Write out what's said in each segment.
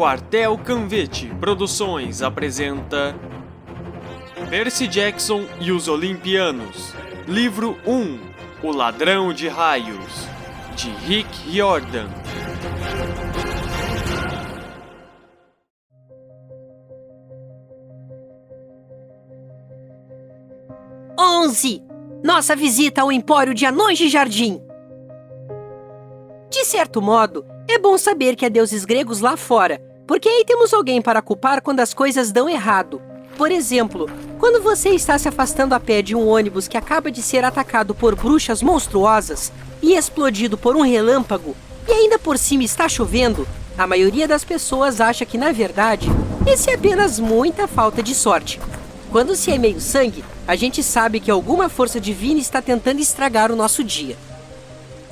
Quartel Canvete Produções apresenta Percy Jackson e os Olimpianos, Livro 1, O Ladrão de Raios, de Rick Riordan. Nossa visita ao Empório de Anões de Jardim. De certo modo, é bom saber que há deuses gregos lá fora, porque aí temos alguém para culpar quando as coisas dão errado. Por exemplo, quando você está se afastando a pé de um ônibus que acaba de ser atacado por bruxas monstruosas e explodido por um relâmpago, e ainda por cima está chovendo, a maioria das pessoas acha que, na verdade, esse é apenas muita falta de sorte. Quando se é meio sangue, a gente sabe que alguma força divina está tentando estragar o nosso dia.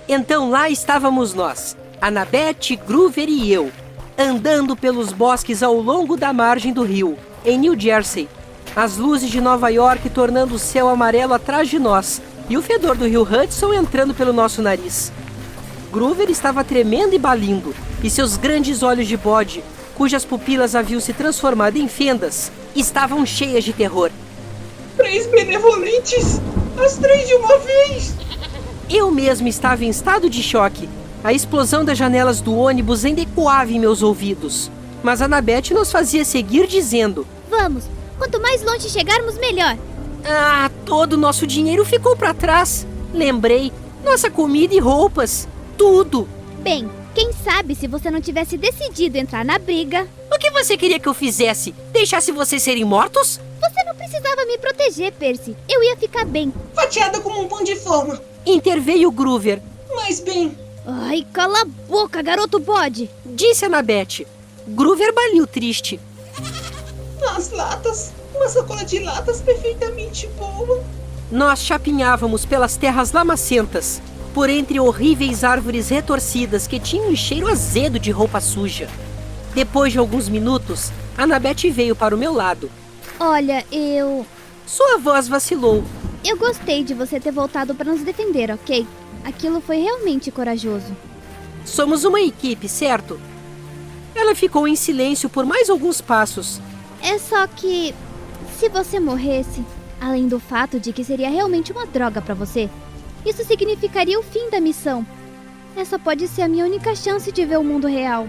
Então lá estávamos nós, Annabeth, Groover e eu, andando pelos bosques ao longo da margem do rio, em New Jersey. As luzes de Nova York tornando o céu amarelo atrás de nós e o fedor do rio Hudson entrando pelo nosso nariz. Groover estava tremendo e balindo, e seus grandes olhos de bode, cujas pupilas haviam se transformado em fendas, estavam cheias de terror. 3 benevolentes! As 3 de uma vez! Eu mesmo estava em estado de choque. A explosão das janelas do ônibus ainda ecoava em meus ouvidos. Mas Annabeth nos fazia seguir dizendo: Vamos! Quanto mais longe chegarmos, melhor! Todo o nosso dinheiro ficou para trás. Lembrei, nossa comida e roupas. Tudo. Bem, quem sabe se você não tivesse decidido entrar na briga. O que você queria que eu fizesse? Deixasse vocês serem mortos? Você não precisava me proteger, Percy. Eu ia ficar bem. Fatiada como um pão de forma. Interveio Groover. Mas bem... Ai, cala a boca, garoto bode! Disse Annabeth. Groover baliu triste. As latas. Uma sacola de latas perfeitamente boa. Nós chapinhávamos pelas terras lamacentas, por entre horríveis árvores retorcidas que tinham um cheiro azedo de roupa suja. Depois de alguns minutos, Annabeth veio para o meu lado. Olha, Sua voz vacilou. Eu gostei de você ter voltado para nos defender, ok? Aquilo foi realmente corajoso. Somos uma equipe, certo? Ela ficou em silêncio por mais alguns passos. É só que, se você morresse, além do fato de que seria realmente uma droga para você, isso significaria o fim da missão. Essa pode ser a minha única chance de ver o mundo real.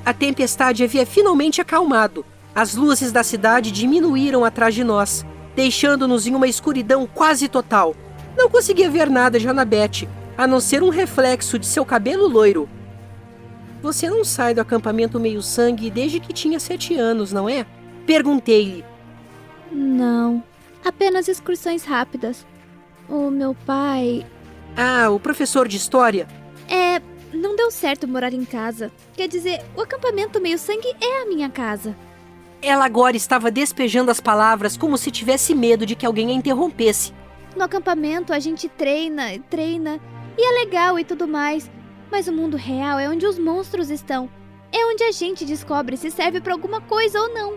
A tempestade havia finalmente acalmado. As luzes da cidade diminuíram atrás de nós, deixando-nos em uma escuridão quase total. Não conseguia ver nada de Annabeth, a não ser um reflexo de seu cabelo loiro. Você não sai do acampamento meio-sangue desde que tinha 7 anos, não é? Perguntei-lhe. Não, apenas excursões rápidas. O meu pai... O professor de história? Não deu certo morar em casa. Quer dizer, o acampamento meio-sangue é a minha casa. Ela agora estava despejando as palavras como se tivesse medo de que alguém a interrompesse. No acampamento a gente treina, e é legal e tudo mais. Mas o mundo real é onde os monstros estão. É onde a gente descobre se serve para alguma coisa ou não.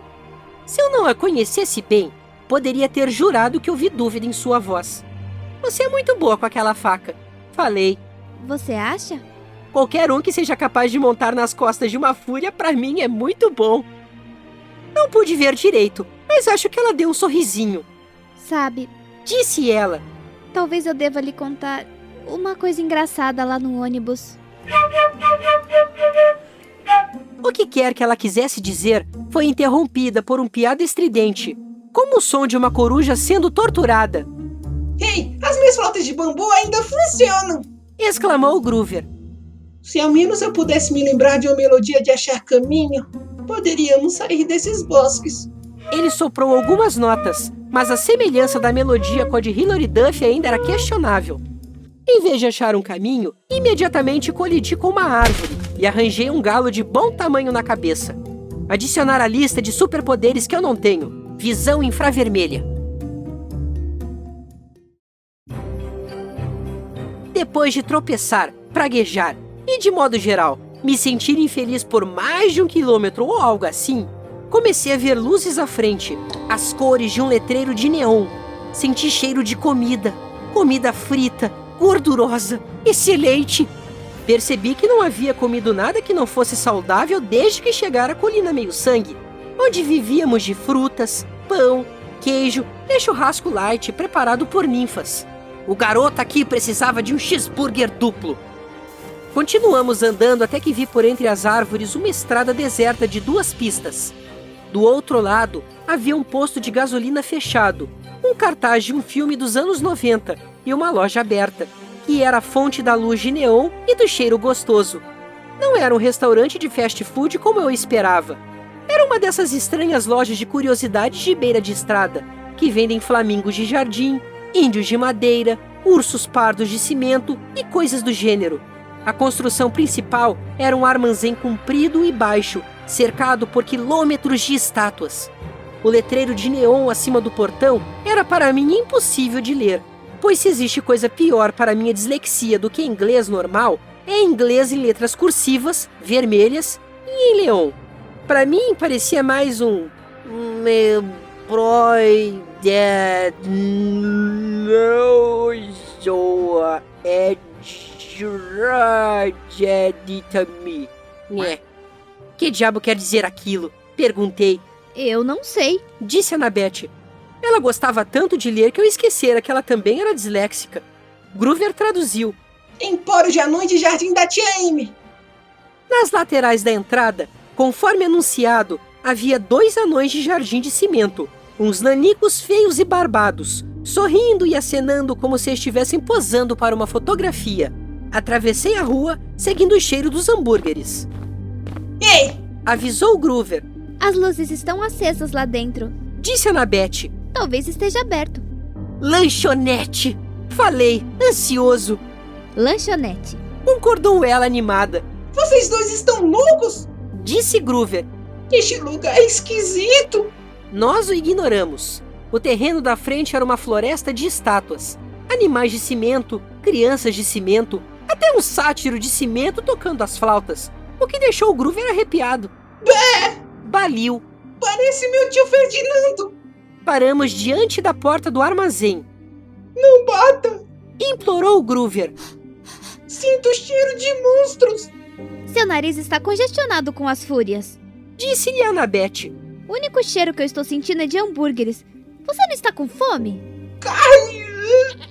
Se eu não a conhecesse bem, poderia ter jurado que ouvi dúvida em sua voz. Você é muito boa com aquela faca. Falei. Você acha? Qualquer um que seja capaz de montar nas costas de uma fúria, para mim, é muito bom. Não pude ver direito, mas acho que ela deu um sorrisinho. Sabe, disse ela. Talvez eu deva lhe contar uma coisa engraçada lá no ônibus. O que quer que ela quisesse dizer foi interrompida por um piado estridente, como o som de uma coruja sendo torturada. Ei, as minhas flautas de bambu ainda funcionam! Exclamou Groover. Se ao menos eu pudesse me lembrar de uma melodia de achar caminho, poderíamos sair desses bosques. Ele soprou algumas notas, mas a semelhança da melodia com a de Hilary Duff ainda era questionável. Em vez de achar um caminho, imediatamente colidi com uma árvore e arranjei um galo de bom tamanho na cabeça. Adicionar à lista de superpoderes que eu não tenho: visão infravermelha. Depois de tropeçar, praguejar e, de modo geral, me sentir infeliz por mais de 1 quilômetro ou algo assim, comecei a ver luzes à frente, as cores de um letreiro de neon. Senti cheiro de comida frita, gordurosa, excelente. Percebi que não havia comido nada que não fosse saudável desde que chegara a Colina Meio-Sangue, onde vivíamos de frutas, pão, queijo e churrasco light preparado por ninfas. O garoto aqui precisava de um cheeseburger duplo. Continuamos andando até que vi por entre as árvores uma estrada deserta de 2 pistas. Do outro lado, havia um posto de gasolina fechado, um cartaz de um filme dos anos 90 e uma loja aberta, que era a fonte da luz de neon e do cheiro gostoso. Não era um restaurante de fast food como eu esperava. Era uma dessas estranhas lojas de curiosidades de beira de estrada, que vendem flamingos de jardim, índios de madeira, ursos pardos de cimento e coisas do gênero. A construção principal era um armazém comprido e baixo, cercado por quilômetros de estátuas. O letreiro de neon acima do portão era para mim impossível de ler, pois se existe coisa pior para minha dislexia do que inglês normal, é inglês em letras cursivas, vermelhas e em leon. Para mim parecia mais um... meu boy that knows so me. Que diabo quer dizer aquilo? Perguntei. Eu não sei. Disse Annabeth. Ela gostava tanto de ler que eu esquecera que ela também era disléxica. Groover traduziu. Empório de anões de jardim da tia Amy. Nas laterais da entrada, conforme anunciado, havia 2 anões de jardim de cimento, uns nanicos feios e barbados, sorrindo e acenando como se estivessem posando para uma fotografia. Atravessei a rua, seguindo o cheiro dos hambúrgueres. Ei! Avisou Groover. As luzes estão acesas lá dentro. Disse Annabeth. Talvez esteja aberto. Lanchonete! Falei, ansioso. Lanchonete. Concordou ela animada. Vocês 2 estão loucos? Disse Groover. Este lugar é esquisito. Nós o ignoramos. O terreno da frente era uma floresta de estátuas. Animais de cimento, crianças de cimento, até um sátiro de cimento tocando as flautas, o que deixou o Groover arrepiado. Bé! Baliu. Parece meu tio Ferdinando. Paramos diante da porta do armazém. Não bata. Implorou o Groover. Sinto o cheiro de monstros. Seu nariz está congestionado com as fúrias. Disse-lhe Annabeth. O único cheiro que eu estou sentindo é de hambúrgueres. Você não está com fome? Carne.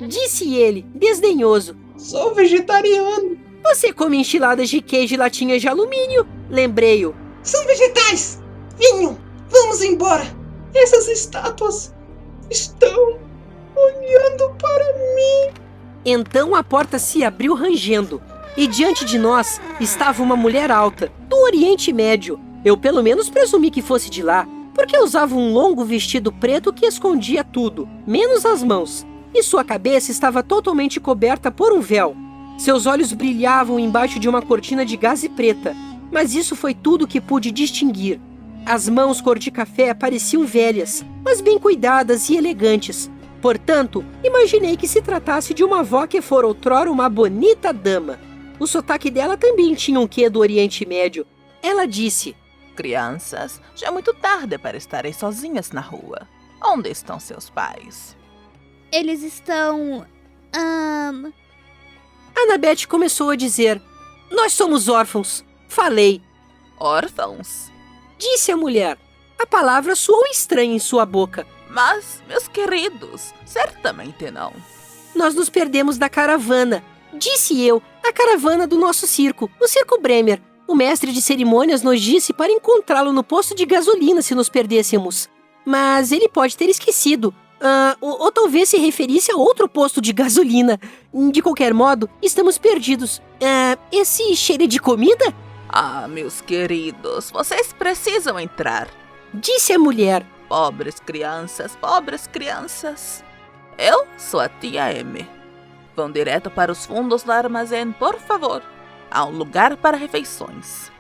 Disse ele, desdenhoso. Sou vegetariano. Você come enchiladas de queijo e latinhas de alumínio? Lembrei-o. São vegetais. Vinho, vamos embora. Essas estátuas estão olhando para mim. Então a porta se abriu rangendo. E diante de nós estava uma mulher alta, do Oriente Médio. Eu pelo menos presumi que fosse de lá, porque usava um longo vestido preto que escondia tudo, menos as mãos. E sua cabeça estava totalmente coberta por um véu. Seus olhos brilhavam embaixo de uma cortina de gaze preta, mas isso foi tudo que pude distinguir. As mãos cor de café pareciam velhas, mas bem cuidadas e elegantes. Portanto, imaginei que se tratasse de uma avó que fora outrora uma bonita dama. O sotaque dela também tinha um quê do Oriente Médio. Ela disse: Crianças, já é muito tarde para estarem sozinhas na rua. Onde estão seus pais? Eles estão... Annabeth começou a dizer: Nós somos órfãos. Falei. Órfãos? Disse a mulher. A palavra soou estranha em sua boca. Mas, meus queridos, certamente não. Nós nos perdemos da caravana. Disse eu, a caravana do nosso circo, o Circo Bremer. O mestre de cerimônias nos disse para encontrá-lo no posto de gasolina se nos perdêssemos. Mas ele pode ter esquecido. Ou talvez se referisse a outro posto de gasolina. De qualquer modo, estamos perdidos. Esse cheiro de comida? Ah, meus queridos, vocês precisam entrar. Disse a mulher. Pobres crianças, pobres crianças. Eu sou a tia Amy. Vão direto para os fundos do armazém, por favor. Há um lugar para refeições.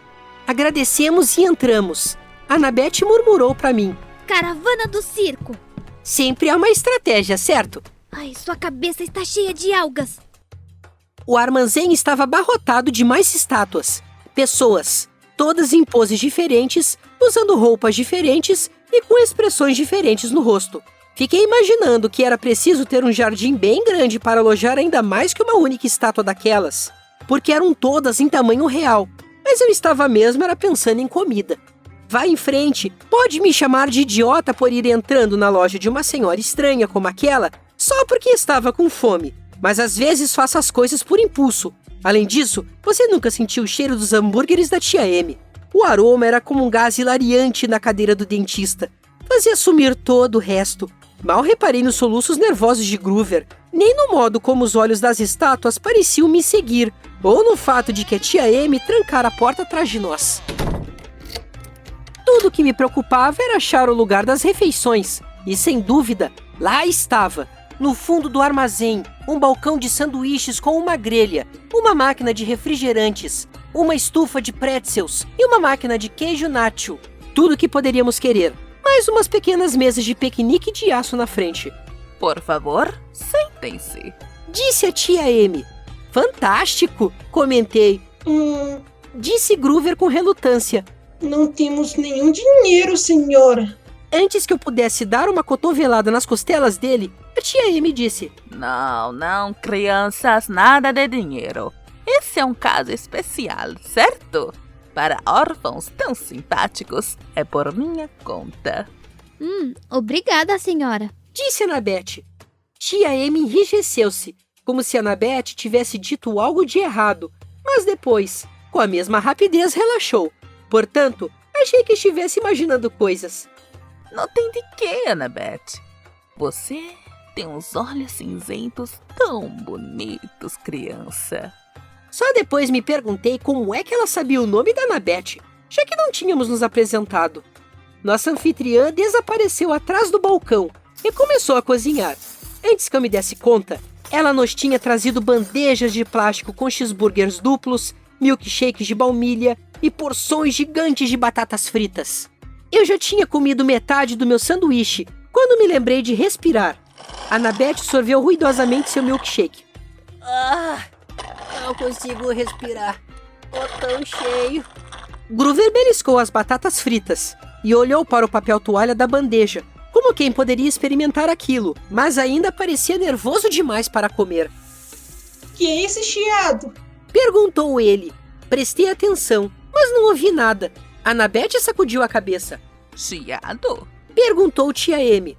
Agradecemos e entramos. Annabeth murmurou para mim: Caravana do circo. Sempre há uma estratégia, certo? Ai, sua cabeça está cheia de algas. O armazém estava abarrotado de mais estátuas. Pessoas, todas em poses diferentes, usando roupas diferentes e com expressões diferentes no rosto. Fiquei imaginando que era preciso ter um jardim bem grande para alojar ainda mais que uma única estátua daquelas. porque eram todas em tamanho real. Mas eu estava mesmo era pensando em comida. Vá em frente, pode me chamar de idiota por ir entrando na loja de uma senhora estranha como aquela, só porque estava com fome. Mas às vezes faço as coisas por impulso. Além disso, você nunca sentiu o cheiro dos hambúrgueres da tia M. O aroma era como um gás hilariante na cadeira do dentista. Fazia sumir todo o resto. Mal reparei nos soluços nervosos de Groover, nem no modo como os olhos das estátuas pareciam me seguir, ou no fato de que a tia M trancara a porta atrás de nós. Tudo o que me preocupava era achar o lugar das refeições, e sem dúvida, lá estava, no fundo do armazém, um balcão de sanduíches com uma grelha, uma máquina de refrigerantes, uma estufa de pretzels e uma máquina de queijo nacho. Tudo o que poderíamos querer. Mais umas pequenas mesas de piquenique de aço na frente. Por favor, sentem-se. Disse a tia M. Fantástico, comentei. Disse Groover com relutância. Não temos nenhum dinheiro, senhora. Antes que eu pudesse dar uma cotovelada nas costelas dele, a tia M disse. Não, crianças, nada de dinheiro. Esse é um caso especial, certo? Para órfãos tão simpáticos, é por minha conta. Obrigada, senhora. Disse Annabeth. Tia M enrijeceu-se, como se Annabeth tivesse dito algo de errado, mas depois, com a mesma rapidez, relaxou. Portanto, achei que estivesse imaginando coisas. Não tem de quê, Annabeth. Você tem uns olhos cinzentos tão bonitos, criança. Só depois me perguntei como é que ela sabia o nome da Annabeth, já que não tínhamos nos apresentado. Nossa anfitriã desapareceu atrás do balcão e começou a cozinhar. Antes que eu me desse conta, ela nos tinha trazido bandejas de plástico com cheeseburgers duplos, milkshakes de baunilha e porções gigantes de batatas fritas. Eu já tinha comido metade do meu sanduíche quando me lembrei de respirar. Annabeth sorveu ruidosamente seu milkshake. Não consigo respirar. Tô tão cheio. Groover beliscou as batatas fritas e olhou para o papel toalha da bandeja, como quem poderia experimentar aquilo, mas ainda parecia nervoso demais para comer. Que é esse chiado? Perguntou ele. Prestei atenção, mas não ouvi nada. Annabeth sacudiu a cabeça. Chiado? Perguntou tia M.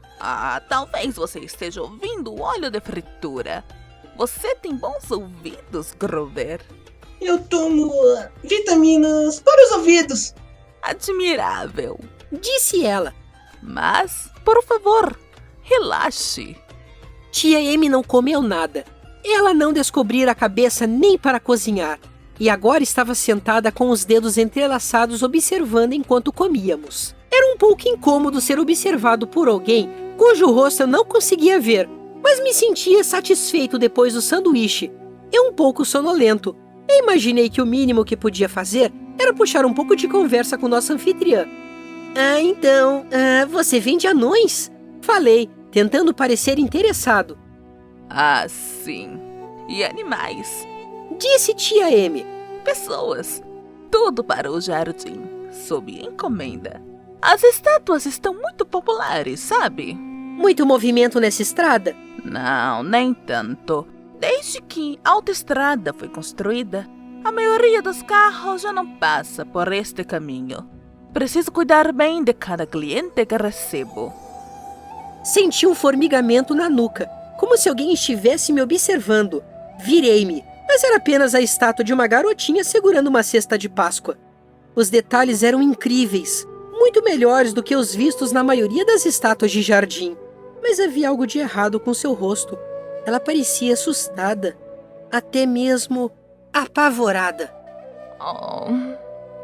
Talvez você esteja ouvindo o óleo de fritura. Você tem bons ouvidos, Groover. Eu tomo vitaminas para os ouvidos. Admirável. Disse ela. Mas, por favor, relaxe. Tia M não comeu nada. Ela não descobrira a cabeça nem para cozinhar. E agora estava sentada com os dedos entrelaçados observando enquanto comíamos. Era um pouco incômodo ser observado por alguém cujo rosto eu não conseguia ver, mas me sentia satisfeito depois do sanduíche e um pouco sonolento. Eu imaginei que o mínimo que podia fazer era puxar um pouco de conversa com nossa anfitriã. Então, você vende anões? Falei, tentando parecer interessado. Sim. E animais. Disse tia M. Pessoas. Tudo para o jardim, sob encomenda. As estátuas estão muito populares, sabe? Muito movimento nessa estrada? Não, nem tanto. Desde que a autoestrada foi construída, a maioria dos carros já não passa por este caminho. Preciso cuidar bem de cada cliente que recebo. Senti um formigamento na nuca, como se alguém estivesse me observando. Virei-me, mas era apenas a estátua de uma garotinha segurando uma cesta de Páscoa. Os detalhes eram incríveis, muito melhores do que os vistos na maioria das estátuas de jardim. Mas havia algo de errado com seu rosto. Ela parecia assustada, até mesmo apavorada.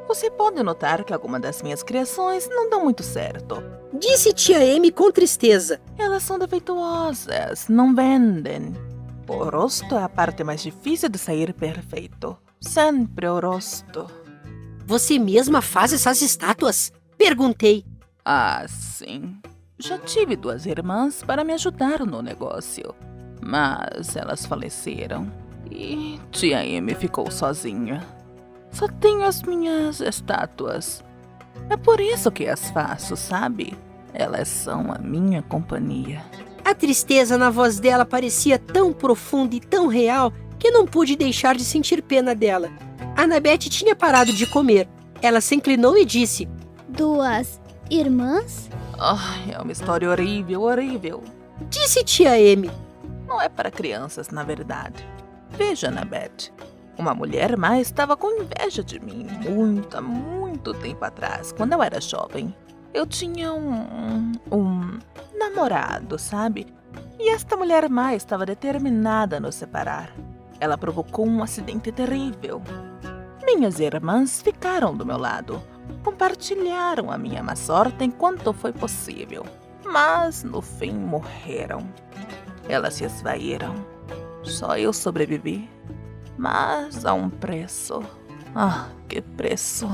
Você pode notar que algumas das minhas criações não dão muito certo. Disse tia M com tristeza. Elas são defeituosas, não vendem. O rosto é a parte mais difícil de sair perfeito. Sempre o rosto. Você mesma faz essas estátuas? Perguntei. Sim. Já tive 2 irmãs para me ajudar no negócio, mas elas faleceram e tia M ficou sozinha. Só tenho as minhas estátuas. É por isso que as faço, sabe? Elas são a minha companhia. A tristeza na voz dela parecia tão profunda e tão real que não pude deixar de sentir pena dela. Annabeth tinha parado de comer. Ela se inclinou e disse: Duas irmãs? Ai, é uma história horrível, horrível. Disse tia Amy. Não é para crianças, na verdade. Veja, Annabeth. Uma mulher má estava com inveja de mim há muito tempo atrás, quando eu era jovem. Eu tinha um namorado, sabe? E esta mulher má estava determinada a nos separar. Ela provocou um acidente terrível. Minhas irmãs ficaram do meu lado. Compartilharam a minha má sorte enquanto foi possível. Mas, no fim, morreram. Elas se esvaíram. Só eu sobrevivi. Mas a um preço. Ah, que preço.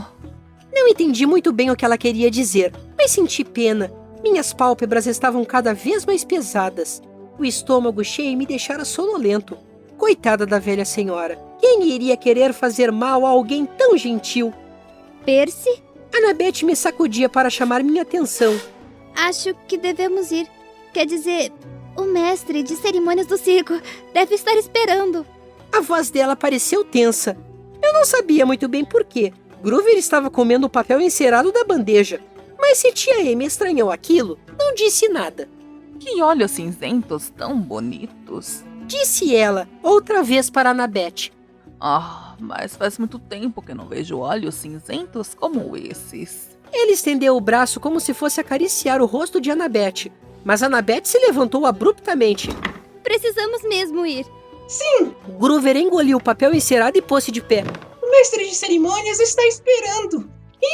Não entendi muito bem o que ela queria dizer, mas senti pena. Minhas pálpebras estavam cada vez mais pesadas. O estômago cheio me deixara sonolento. Coitada da velha senhora. Quem iria querer fazer mal a alguém tão gentil? Percy? Annabeth me sacudia para chamar minha atenção. Acho que devemos ir. Quer dizer, o mestre de cerimônias do circo deve estar esperando. A voz dela pareceu tensa. Eu não sabia muito bem por quê. Groover estava comendo o papel encerado da bandeja. Mas se tia Amy estranhou aquilo, não disse nada. Que olhos cinzentos tão bonitos. Disse ela, outra vez para Annabeth. Ah, mas faz muito tempo que não vejo olhos cinzentos como esses. Ele estendeu o braço como se fosse acariciar o rosto de Annabeth. Mas Annabeth se levantou abruptamente. Precisamos mesmo ir. Sim, Groover engoliu o papel encerado e pôs-se de pé. o mestre de cerimônias está esperando.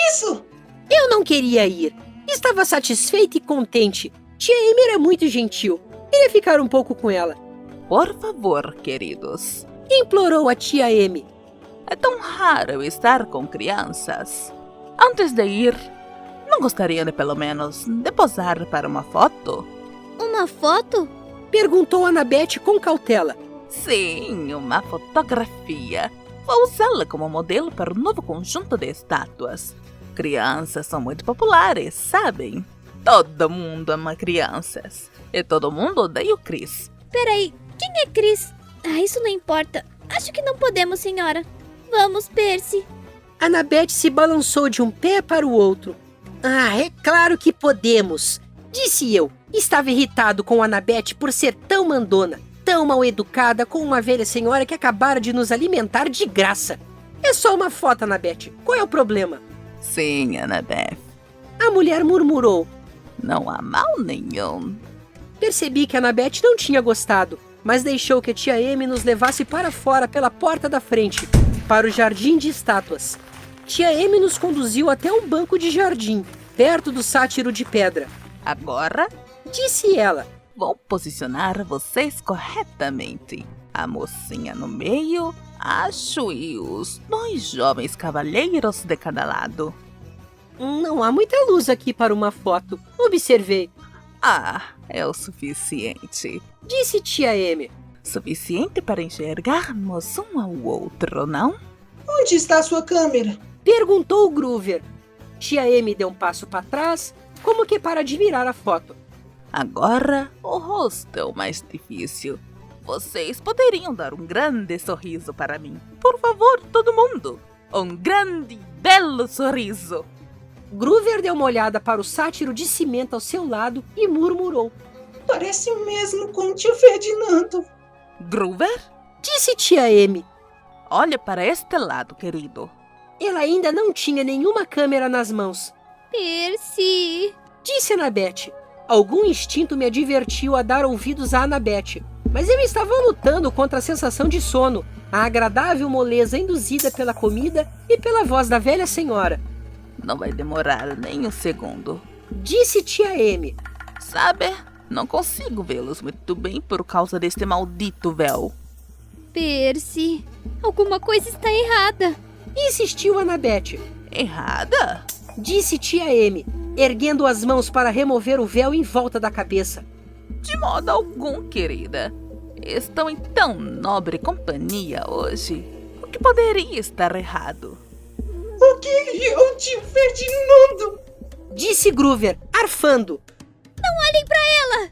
Isso! Eu não queria ir. Estava satisfeita e contente. Tia Amy era muito gentil. Queria ficar um pouco com ela. Por favor, queridos. Implorou a tia Amy. É tão raro estar com crianças. Antes de ir, não gostaria de pelo menos de posar para uma foto? Uma foto? Perguntou Annabeth com cautela. Sim, uma fotografia. Vou usá-la como modelo para o novo conjunto de estátuas. Crianças são muito populares, sabem? Todo mundo ama crianças. E todo mundo odeia o Chris. Peraí, quem é Chris? Ah, isso não importa. Acho que não podemos, senhora. Vamos, Percy. Annabeth se balançou de um pé para o outro. Ah, é claro que podemos, disse eu. Estava irritado com Annabeth por ser tão mandona, tão mal educada com uma velha senhora que acabara de nos alimentar de graça. É só uma foto, Annabeth. Qual é o problema? Sim, Annabeth. A mulher murmurou. Não há mal nenhum. Percebi que Annabeth não tinha gostado, mas deixou que a tia Amy nos levasse para fora pela porta da frente, para o jardim de estátuas. Tia Amy nos conduziu até um banco de jardim, perto do sátiro de pedra. Agora, Disse ela. vou posicionar vocês corretamente. A mocinha no meio, acho, e os 2 jovens cavalheiros de cada lado. Não há muita luz aqui para uma foto, observei. Ah, é o suficiente. Disse tia Amy. Suficiente para enxergarmos um ao outro, não? Onde está a sua câmera? Perguntou o Groover. Tia Amy deu um passo para trás, como que para admirar a foto. Agora, o rosto é o mais difícil. Vocês poderiam dar um grande sorriso para mim. Por favor, todo mundo. Um grande, belo sorriso. Groover deu uma olhada para o sátiro de cimento ao seu lado e murmurou. Parece mesmo com o tio Ferdinando. Groover, Disse tia Amy. olha para este lado, querido. Ela ainda não tinha nenhuma câmera nas mãos. Percy. Disse Annabeth. Algum instinto me advertiu a dar ouvidos a Annabeth, mas eu estava lutando contra a sensação de sono, a agradável moleza induzida pela comida e pela voz da velha senhora. Não vai demorar nem um segundo. Disse tia Amy. Sabe, não consigo vê-los muito bem por causa deste maldito véu. Percy. Alguma coisa está errada. Insistiu Annabeth. Errada? Disse tia Amy, erguendo as mãos para remover o véu em volta da cabeça. De modo algum, querida. Estão em tão nobre companhia hoje. O que poderia estar errado? O que é o tio Ferdinando? Disse Groover, arfando. Não olhem para ela.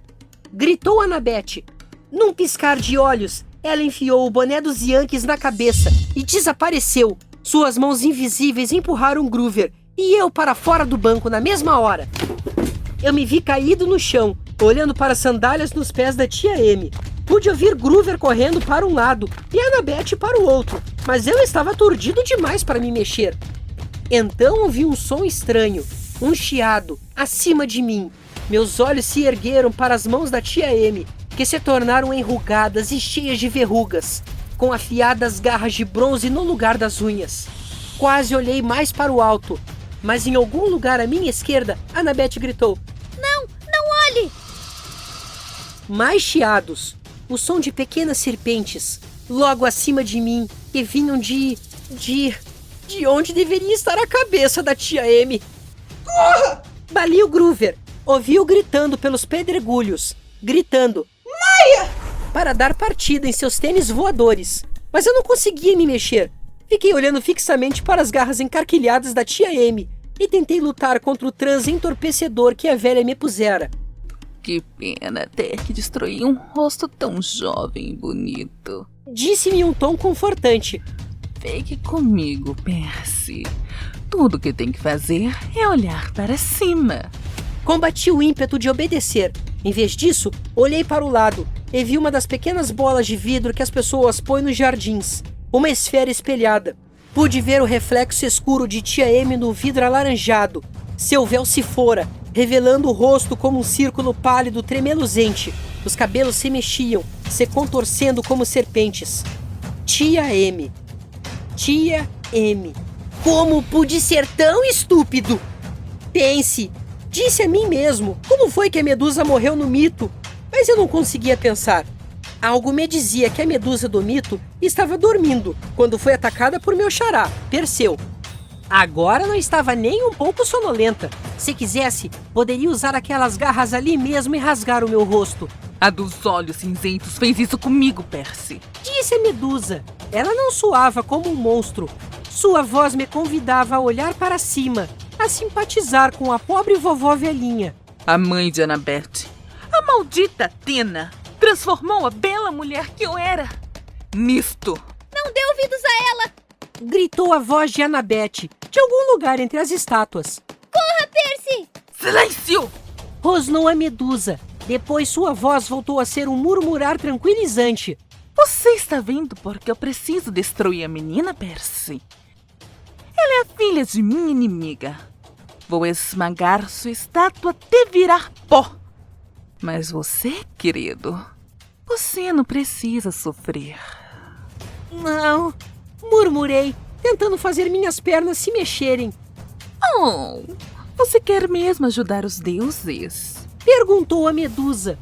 Gritou Annabeth. Num piscar de olhos, Ela enfiou o boné dos Yankees na cabeça e desapareceu. Suas mãos invisíveis empurraram Groover e eu para fora do banco na mesma hora. Eu me vi caído no chão, olhando para as sandálias nos pés da tia Amy. Pude ouvir Groover correndo para um lado e Annabeth para o outro, mas eu estava aturdido demais para me mexer. Então ouvi um som estranho, um chiado, acima de mim. Meus olhos se ergueram para as mãos da tia Amy, que se tornaram enrugadas e cheias de verrugas, com afiadas garras de bronze no lugar das unhas. Quase olhei mais para o alto, mas em algum lugar à minha esquerda, Annabeth gritou: Não olhe! Mais chiados, o som de pequenas serpentes, logo acima de mim, que vinham de onde deveria estar a cabeça da tia Amy. Corra! Bali o Groover, ouvi-o gritando pelos pedregulhos, gritando Maia! para dar partida em seus tênis voadores, mas eu não conseguia me mexer. Fiquei olhando fixamente para as garras encarquilhadas da tia Amy e tentei lutar contra o transe entorpecedor que a velha me pusera. Que pena ter que destruir um rosto tão jovem e bonito. Disse-me em um tom confortante. Fique comigo, Percy. Tudo que tem que fazer é olhar para cima. Combati o ímpeto de obedecer. Em vez disso, olhei para o lado e vi uma das pequenas bolas de vidro que as pessoas põem nos jardins. Uma esfera espelhada. Pude ver o reflexo escuro de tia Amy no vidro alaranjado. Seu véu se fora, revelando o rosto como um círculo pálido tremeluzente. Os cabelos se mexiam, se contorcendo como serpentes. Tia Amy. Tia Amy. Como pude ser tão estúpido? Pense, disse a mim mesmo, como foi que a Medusa morreu no mito? Mas eu não conseguia pensar. Algo me dizia que a Medusa do mito estava dormindo quando foi atacada por meu xará, Perseu. Agora não estava nem um pouco sonolenta. Se quisesse, poderia usar aquelas garras ali mesmo e rasgar o meu rosto. A dos olhos cinzentos fez isso comigo, Percy. Disse a Medusa. Ela não soava como um monstro. Sua voz me convidava a olhar para cima, a simpatizar com a pobre vovó velhinha. A mãe de Annabeth. A maldita Athena transformou a bela mulher que eu era nisto. Não dê ouvidos a ela! Gritou a voz de Annabeth, de algum lugar entre as estátuas. Corra, Percy! Silêncio! Rosnou a Medusa. Depois sua voz voltou a ser um murmurar tranquilizante. Você está vendo porque eu preciso destruir a menina, Percy? Ela é a filha de minha inimiga. Vou esmagar sua estátua até virar pó. Mas você, querido, você não precisa sofrer. Não, murmurei, tentando fazer minhas pernas se mexerem. Oh, você quer mesmo ajudar os deuses? Perguntou a Medusa.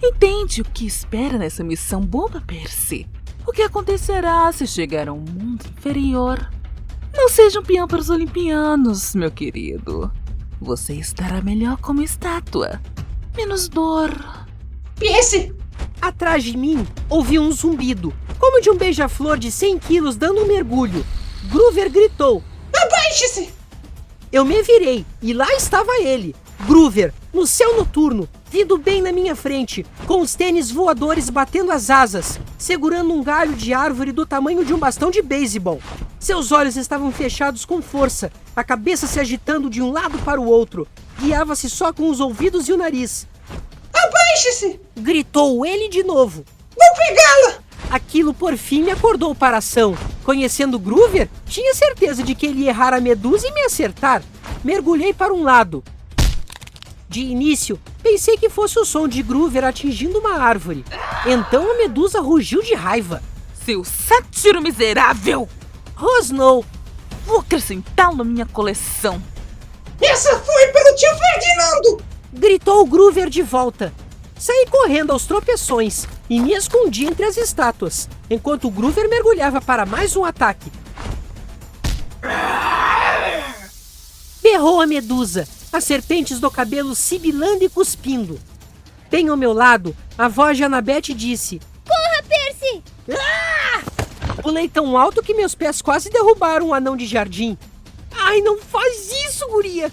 Entende o que espera nessa missão boba, Percy? O que acontecerá se chegar a um mundo inferior? Não seja um peão para os olimpianos, meu querido. Você estará melhor como estátua. Menos dor. Percy! Atrás de mim, ouvi um zumbido, como de um beija-flor de 100 quilos dando um mergulho. Groover gritou. Abaixe-se! Eu me virei e lá estava ele, Groover, no céu noturno, vindo bem na minha frente, com os tênis voadores batendo as asas, segurando um galho de árvore do tamanho de um bastão de beisebol. Seus olhos estavam fechados com força, a cabeça se agitando de um lado para o outro. Guiava-se só com os ouvidos e o nariz. Abaixe-se! Gritou ele de novo. Vou pegá-la! Aquilo por fim me acordou para a ação. Conhecendo Groover, tinha certeza de que ele ia errar a Medusa e me acertar. Mergulhei para um lado. De início, pensei que fosse o som de Groover atingindo uma árvore. Então a Medusa rugiu de raiva. Seu sátiro miserável! Rosnou. Vou acrescentá-lo à minha coleção. Essa foi pelo tio Ferdinando! Gritou o Groover de volta. Saí correndo aos tropeções e me escondi entre as estátuas, enquanto o Groover mergulhava para mais um ataque. Berrou a Medusa, as serpentes do cabelo sibilando e cuspindo. Bem ao meu lado, a voz de Annabeth disse: Corra, Percy! Pulei tão alto que meus pés quase derrubaram um anão de jardim. Ai, não faz isso, guria!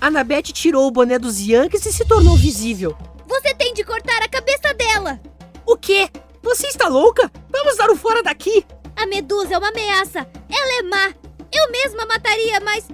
Annabeth tirou o boné dos Yankees e se tornou visível. Você tem de cortar a cabeça dela! O quê? Você está louca? Vamos dar o fora daqui! A Medusa é uma ameaça. Ela é má. Eu mesma mataria, mas...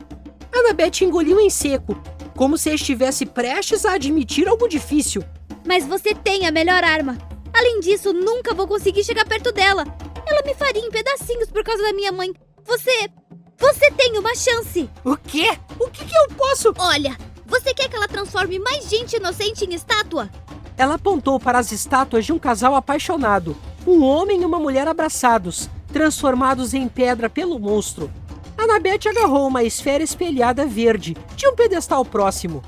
Annabeth engoliu em seco, como se estivesse prestes a admitir algo difícil. Mas você tem a melhor arma. Além disso, nunca vou conseguir chegar perto dela. Ela me faria em pedacinhos por causa da minha mãe. Você tem uma chance. O quê? O que eu posso... Olha, você quer que ela transforme mais gente inocente em estátua? Ela apontou para as estátuas de um casal apaixonado, um homem e uma mulher abraçados, transformados em pedra pelo monstro. Annabeth agarrou uma esfera espelhada verde de um pedestal próximo.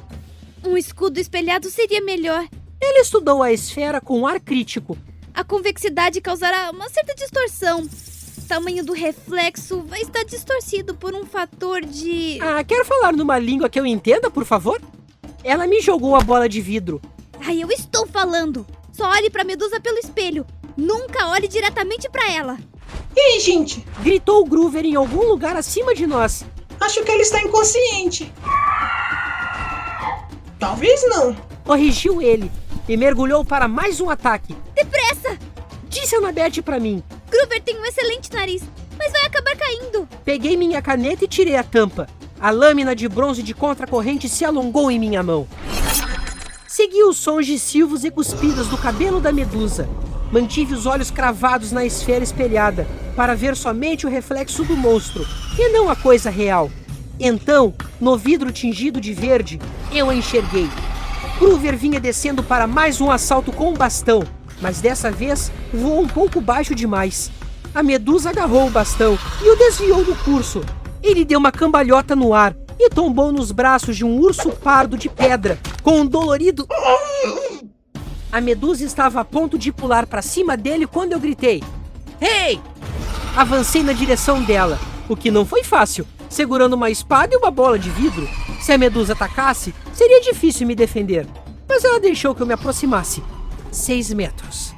Um escudo espelhado seria melhor. Ele estudou a esfera com ar crítico. A convexidade causará uma certa distorção. O tamanho do reflexo vai estar distorcido por um fator de... Quer falar numa língua que eu entenda, por favor? Ela me jogou a bola de vidro. Ai, eu estou falando. Só olhe pra Medusa pelo espelho. Nunca olhe diretamente pra ela. Ei, gente, Gritou Groover em algum lugar acima de nós. acho que ela está inconsciente. Talvez não. Corrigiu ele e mergulhou para mais um ataque. Depressa! Disse Annabeth para mim. Groover tem um excelente nariz, mas vai acabar caindo. Peguei minha caneta e tirei a tampa. A lâmina de bronze de contracorrente se alongou em minha mão. Segui os sons de silvos e cuspidas do cabelo da Medusa. Mantive os olhos cravados na esfera espelhada para ver somente o reflexo do monstro e não a coisa real. Então, no vidro tingido de verde, eu a enxerguei. Groover vinha descendo para mais um assalto com um bastão, mas dessa vez voou um pouco baixo demais. A Medusa agarrou o bastão e o desviou do curso. Ele deu uma cambalhota no ar e tombou nos braços de um urso pardo de pedra, com um dolorido... A Medusa estava a ponto de pular para cima dele quando eu gritei. Ei! Avancei na direção dela, o que não foi fácil, segurando uma espada e uma bola de vidro. Se a Medusa atacasse, seria difícil me defender. Mas ela deixou que eu me aproximasse. 6 metros.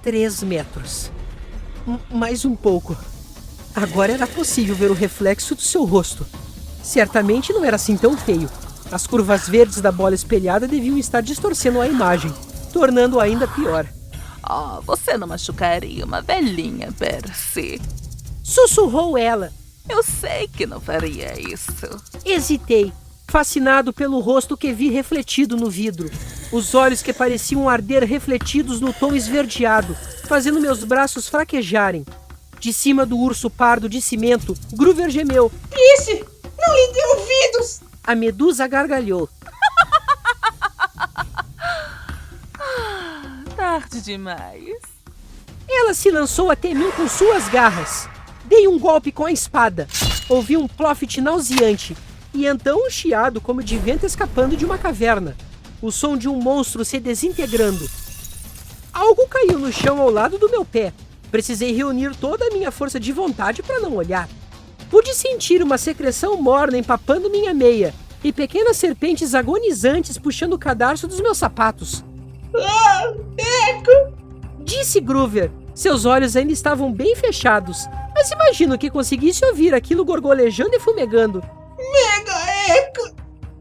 3 metros. Mais um pouco. Agora era possível ver o reflexo do seu rosto. Certamente não era assim tão feio. As curvas verdes da bola espelhada deviam estar distorcendo a imagem, tornando-a ainda pior. Oh, você não machucaria uma velhinha, Percy. Sussurrou ela. Eu sei que não faria isso. Hesitei, fascinado pelo rosto que vi refletido no vidro. Os olhos que pareciam arder refletidos no tom esverdeado, fazendo meus braços fraquejarem. De cima do urso pardo de cimento, Groover gemeu. Esse não lhe dê ouvidos. A Medusa gargalhou. Tarde demais. Ela se lançou até mim com suas garras. Dei um golpe com a espada. Ouvi um plofit nauseante. E então um chiado como de vento escapando de uma caverna. O som de um monstro se desintegrando. Algo caiu no chão ao lado do meu pé. Precisei reunir toda a minha força de vontade para não olhar. Pude sentir uma secreção morna empapando minha meia e pequenas serpentes agonizantes puxando o cadarço dos meus sapatos. Ah, Eco! Disse Groover. Seus olhos ainda estavam bem fechados, mas imagino que conseguisse ouvir aquilo gorgolejando e fumegando. Mega Eco!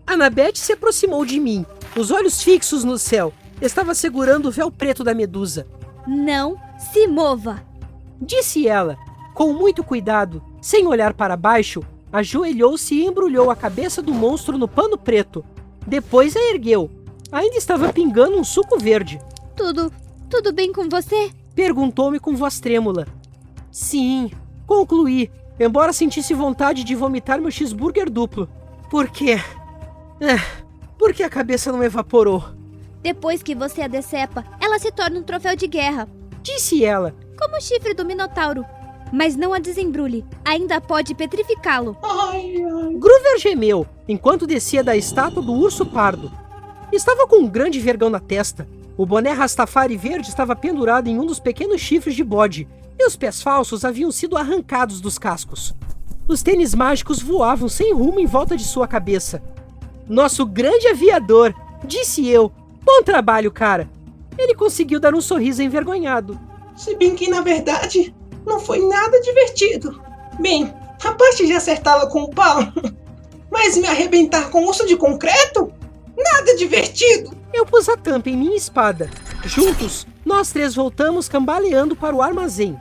Annabeth se aproximou de mim, os olhos fixos no céu. Estava segurando o véu preto da Medusa. Não se mova. Disse ela, com muito cuidado, sem olhar para baixo, ajoelhou-se e embrulhou a cabeça do monstro no pano preto. Depois a ergueu. Ainda estava pingando um suco verde. Tudo bem com você? Perguntou-me com voz trêmula. Sim, concluí, embora sentisse vontade de vomitar meu cheeseburger duplo. Por quê? Por que a cabeça não evaporou? Depois que você a decepa, ela se torna um troféu de guerra. Disse ela. Como o chifre do Minotauro. Mas não a desembrulhe, ainda pode petrificá-lo. Ai, ai. Groover gemeu, enquanto descia da estátua do urso pardo. Estava com um grande vergão na testa. O boné Rastafari verde estava pendurado em um dos pequenos chifres de bode, e os pés falsos haviam sido arrancados dos cascos. Os tênis mágicos voavam sem rumo em volta de sua cabeça. Nosso grande aviador, disse eu. Bom trabalho, cara. Ele conseguiu dar um sorriso envergonhado. Se bem que, na verdade, não foi nada divertido. Bem, a parte de acertá-la com o pau, mas me arrebentar com osso de concreto? Nada divertido! Eu pus a tampa em minha espada. Juntos, Nós 3 voltamos cambaleando para o armazém.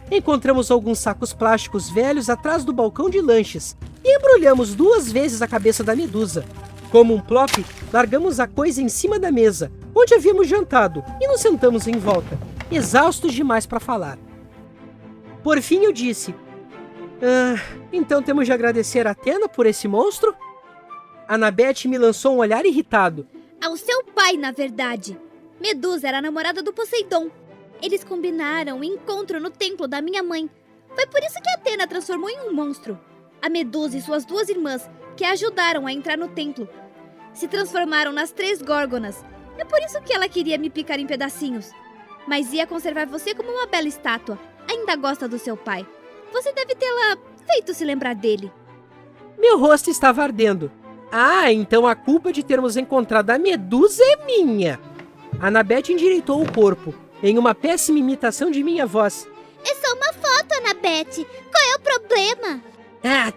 Encontramos alguns sacos plásticos velhos atrás do balcão de lanches e embrulhamos 2 vezes a cabeça da medusa. Como um plop, largamos a coisa em cima da mesa, onde havíamos jantado, e nos sentamos em volta, exaustos demais para falar. Por fim eu disse: então temos de agradecer a Athena por esse monstro? Annabeth me lançou um olhar irritado. Ao seu pai, na verdade. Medusa era a namorada do Poseidon. Eles combinaram um encontro no templo da minha mãe. Foi por isso que Athena transformou em um monstro. A Medusa e suas 2 irmãs, que a ajudaram a entrar no templo, se transformaram nas 3 górgonas. É por isso que ela queria me picar em pedacinhos. Mas ia conservar você como uma bela estátua. Ainda gosta do seu pai. Você deve tê-la feito se lembrar dele. Meu rosto estava ardendo. Então a culpa de termos encontrado a Medusa é minha. Annabeth endireitou o corpo, em uma péssima imitação de minha voz. É só uma foto, Annabeth. Qual é o problema?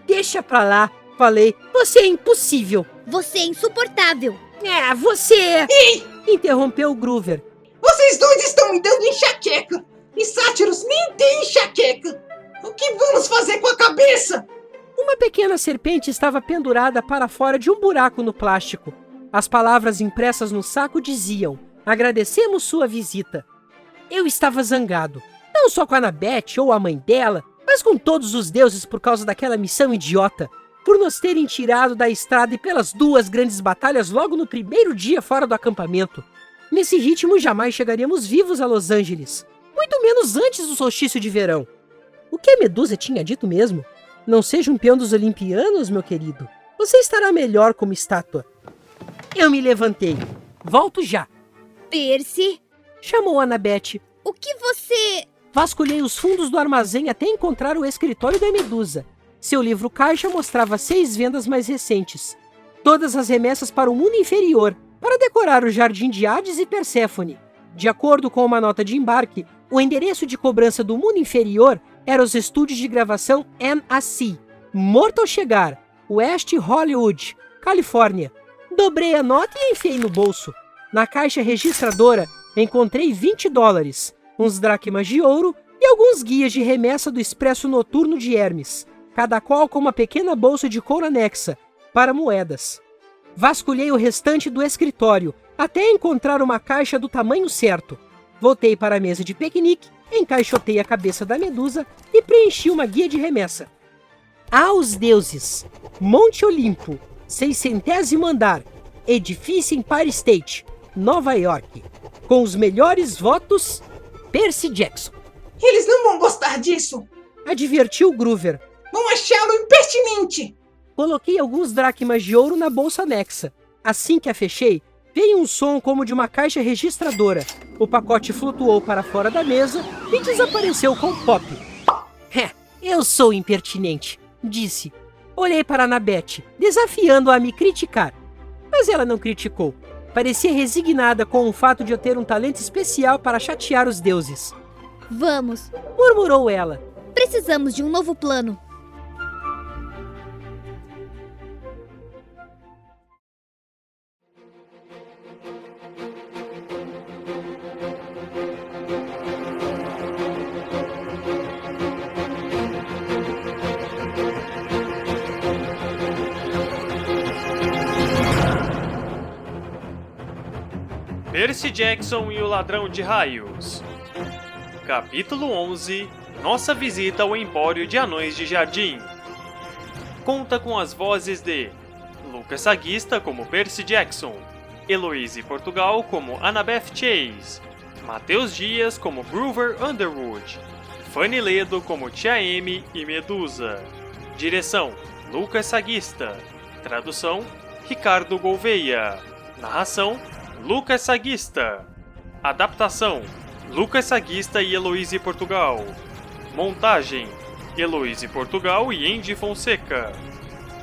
Deixa pra lá, falei. Você é impossível. Você é insuportável. Você... Ei! Interrompeu o Groover. Vocês 2 estão me dando enxaqueca! E sátiros nem têm enxaqueca! O que vamos fazer com a cabeça? Uma pequena serpente estava pendurada para fora de um buraco no plástico. As palavras impressas no saco diziam: agradecemos sua visita. Eu estava zangado, não só com a Annabeth ou a mãe dela, mas com todos os deuses por causa daquela missão idiota, por nos terem tirado da estrada e pelas 2 grandes batalhas logo no primeiro dia fora do acampamento. Nesse ritmo jamais chegaríamos vivos a Los Angeles, muito menos antes do solstício de verão. O que a Medusa tinha dito mesmo? Não seja um peão dos Olimpianos, meu querido. Você estará melhor como estátua. Eu me levantei. Volto já. Percy, Chamou Annabeth. o que você... Vasculhei os fundos do armazém até encontrar o escritório da Medusa. Seu livro-caixa mostrava 6 vendas mais recentes. Todas as remessas para o mundo inferior, para decorar o jardim de Hades e Perséfone. De acordo com uma nota de embarque, o endereço de cobrança do mundo inferior era os estúdios de gravação NAC, Morto ao Chegar, West Hollywood, Califórnia. Dobrei a nota e enfiei no bolso. Na caixa registradora, encontrei $20, uns dracmas de ouro e alguns guias de remessa do Expresso Noturno de Hermes, cada qual com uma pequena bolsa de couro anexa, para moedas. Vasculhei o restante do escritório, até encontrar uma caixa do tamanho certo. Voltei para a mesa de piquenique, encaixotei a cabeça da Medusa e preenchi uma guia de remessa. Aos deuses, Monte Olimpo, 600º andar, edifício Empire State, Nova York. Com os melhores votos, Percy Jackson. Eles não vão gostar disso! Advertiu Groover. Vão achá-lo impertinente! Coloquei alguns dracmas de ouro na bolsa anexa. Assim que a fechei, veio um som como de uma caixa registradora. O pacote flutuou para fora da mesa e desapareceu com pop. Eu sou impertinente, disse. Olhei para Annabeth, desafiando-a a me criticar. Mas ela não criticou. Parecia resignada com o fato de eu ter um talento especial para chatear os deuses. Vamos. Murmurou ela. Precisamos de um novo plano. Percy Jackson e o Ladrão de Raios. Capítulo 11. Nossa visita ao Empório de Anões de Jardim. Conta com as vozes de Lucas Saguista como Percy Jackson, Heloise Portugal como Annabeth Chase, Matheus Dias como Groover Underwood, Fanny Ledo como Tia M e Medusa. Direção: Lucas Saguista. Tradução: Ricardo Gouveia. Narração: Lucas Saguista. Adaptação: Lucas Saguista e Heloise Portugal. Montagem: Heloise Portugal e Andy Fonseca.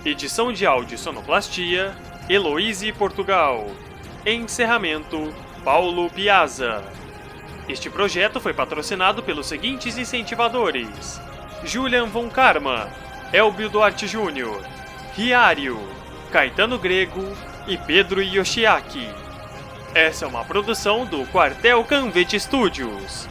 Edição de áudio e sonoplastia: Heloise Portugal. Encerramento: Paulo Piazza. Este projeto foi patrocinado pelos seguintes incentivadores: Julian von Karma, Elbio Duarte Jr., Riário, Caetano Grego e Pedro Yoshiaki. Essa é uma produção do Quartel Canvete Studios.